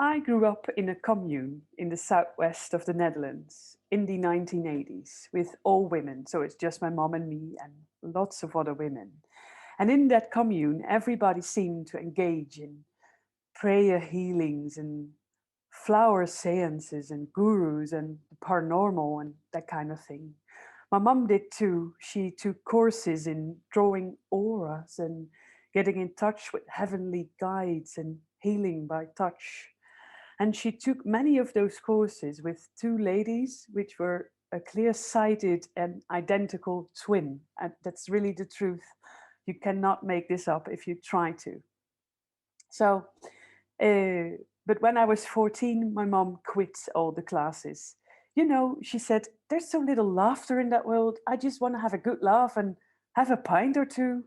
I grew up in a commune in the southwest of the Netherlands in the 1980s with all women. So it's just my mom and me and lots of other women. And in that commune, everybody seemed to engage in prayer healings and flower seances and gurus and paranormal and that kind of thing. My mom did too. She took courses in drawing auras and getting in touch with heavenly guides and healing by touch. And she took many of those courses with two ladies, which were a clear-sighted and identical twin. And that's really the truth. You cannot make this up if you try to. So, but when I was 14, my mom quit all the classes. You know, she said, there's so little laughter in that world. I just want to have a good laugh and have a pint or two.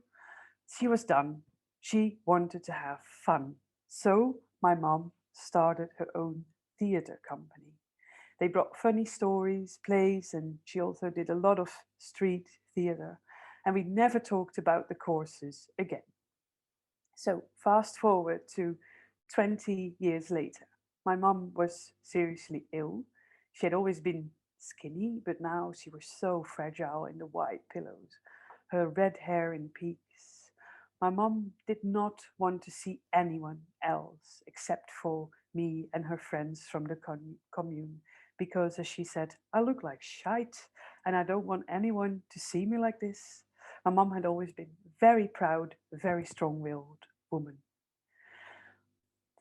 She was done. She wanted to have fun. So my mom started her own theater company. They brought funny stories, plays, and she also did a lot of street theater. And we never talked about the courses again. So fast forward to 20 years later. My mom was seriously ill. She had always been skinny, but now she was so fragile in the white pillows, her red hair in peaks. My mom did not want to see anyone else except for me and her friends from the commune because, as she said, I look like shite and I don't want anyone to see me like this. My mom had always been very proud, very strong-willed woman.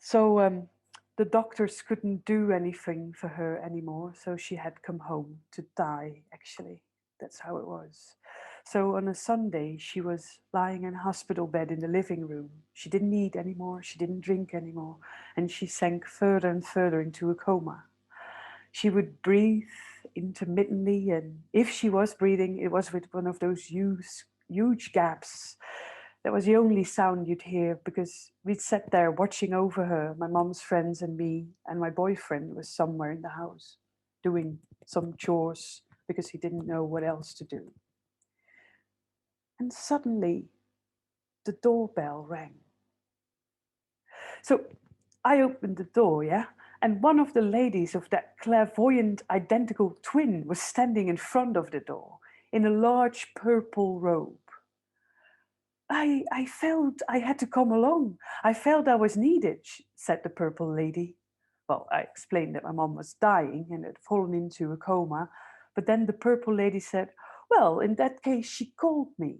So the doctors couldn't do anything for her anymore, so she had come home to die, actually. That's how it was. So on a Sunday, she was lying in a hospital bed in the living room. She didn't eat anymore, she didn't drink anymore, and she sank further and further into a coma. She would breathe intermittently, and if she was breathing, it was with one of those huge gaps. That was the only sound you'd hear because we'd sat there watching over her, my mom's friends and me, and my boyfriend was somewhere in the house doing some chores because he didn't know what else to do. And suddenly the doorbell rang. So I opened the door, yeah, and one of the ladies of that clairvoyant identical twin was standing in front of the door in a large purple robe. I felt I had to come along. I felt I was needed, said the purple lady. Well, I explained that my mom was dying and had fallen into a coma, but then the purple lady said, well, in that case, she called me.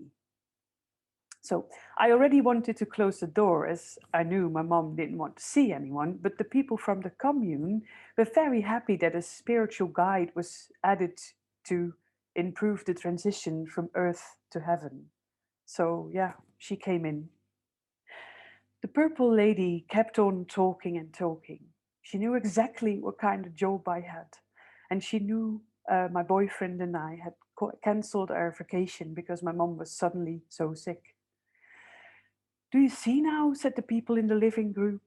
So I already wanted to close the door as I knew my mom didn't want to see anyone, but the people from the commune were very happy that a spiritual guide was added to improve the transition from earth to heaven. So yeah, she came in. The purple lady kept on talking and talking. She knew exactly what kind of job I had. And she knew my boyfriend and I had cancelled our vacation because my mom was suddenly so sick. Do you see now, said the people in the living group.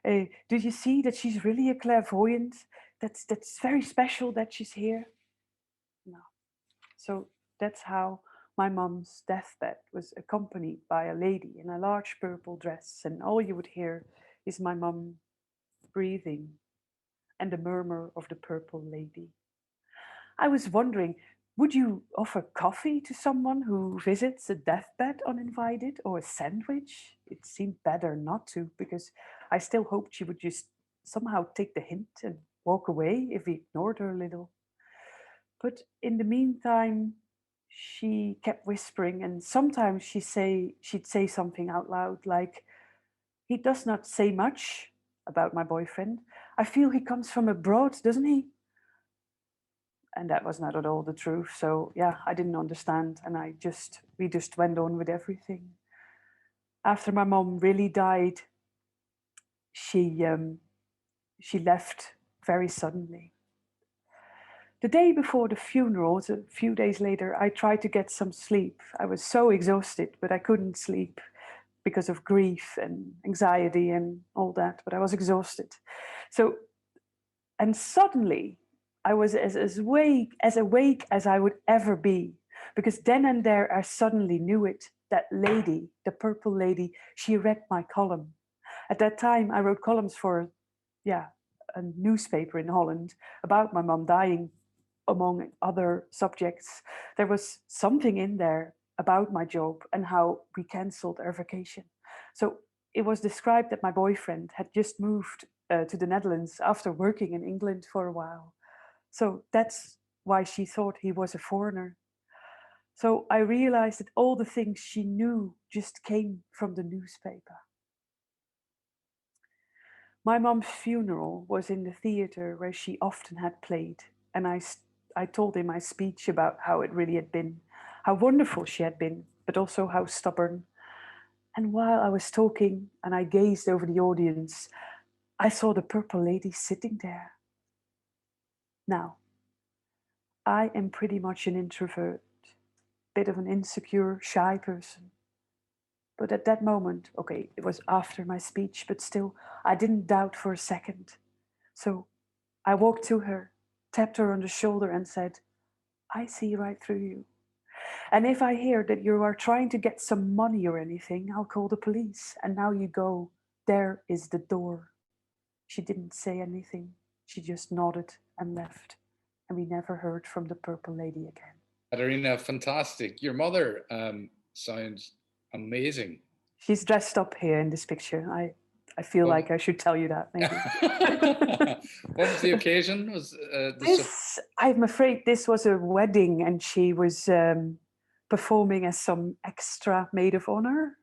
Do you see that she's really a clairvoyant? That's very special that she's here. No. So that's how my mom's deathbed was accompanied by a lady in a large purple dress, and all you would hear is my mom breathing and the murmur of the purple lady. I was wondering, would you offer coffee to someone who visits a deathbed uninvited, or a sandwich? It seemed better not to, because I still hoped she would just somehow take the hint and walk away if we ignored her a little. But in the meantime, she kept whispering, and sometimes she'd say something out loud like, he does not say much about my boyfriend. I feel he comes from abroad, doesn't he? And that was not at all the truth. So yeah, I didn't understand, and we just went on with everything. After my mom really died, she she left very suddenly. The day before the funeral, a few days later, I tried to get some sleep. I was so exhausted, but I couldn't sleep because of grief and anxiety and all that, but I was exhausted. So, and suddenly I was as awake as I would ever be, because then and there I suddenly knew it. That lady, the purple lady, she read my column. At that time, I wrote columns for yeah, a newspaper in Holland about my mom dying, among other subjects. There was something in there about my job and how we cancelled our vacation. So it was described that my boyfriend had just moved to the Netherlands after working in England for a while. So that's why she thought he was a foreigner. So I realized that all the things she knew just came from the newspaper. My mom's funeral was in the theater where she often had played, and I told him my speech about how it really had been, how wonderful she had been, but also how stubborn. And while I was talking and I gazed over the audience, I saw the purple lady sitting there. Now, I am pretty much an introvert, bit of an insecure, shy person. But at that moment, okay, it was after my speech, but still, I didn't doubt for a second. So I walked to her, tapped her on the shoulder, and said, I see right through you. And if I hear that you are trying to get some money or anything, I'll call the police. And now you go. There is the door. She didn't say anything. She just nodded and left. And we never heard from the purple lady again. Katerina, fantastic. Your mother sounds amazing. She's dressed up here in this picture. I feel What, like I should tell you that maybe. what was the occasion? Was This, I'm afraid this was a wedding and she was performing as some extra maid of honor,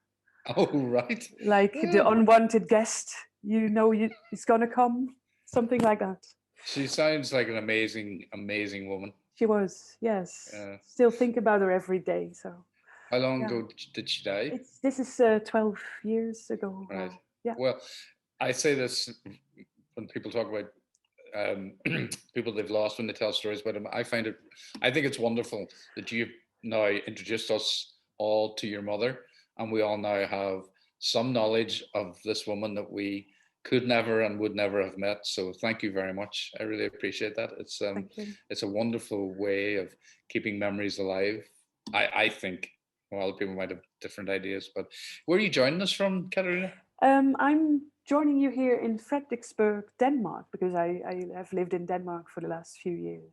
oh right. like the Oh, unwanted guest, is going to come, something like that. she sounds like an amazing, amazing woman. She was, yes. Uh, Still think about her every day. So, how long yeah. ago did she die? This is 12 years ago Right. now. Yeah. Well, I say this when people talk about people they've lost when they tell stories about them. I think it's wonderful that you've now introduced us all to your mother, and we all now have some knowledge of this woman that we could never and would never have met. So thank you very much. I really appreciate that. Thank you. It's a wonderful way of keeping memories alive. I think. Well, other people might have different ideas, but where are you joining us from, Katarina? I'm joining you here in Frederiksberg, Denmark, because I have lived in Denmark for the last few years.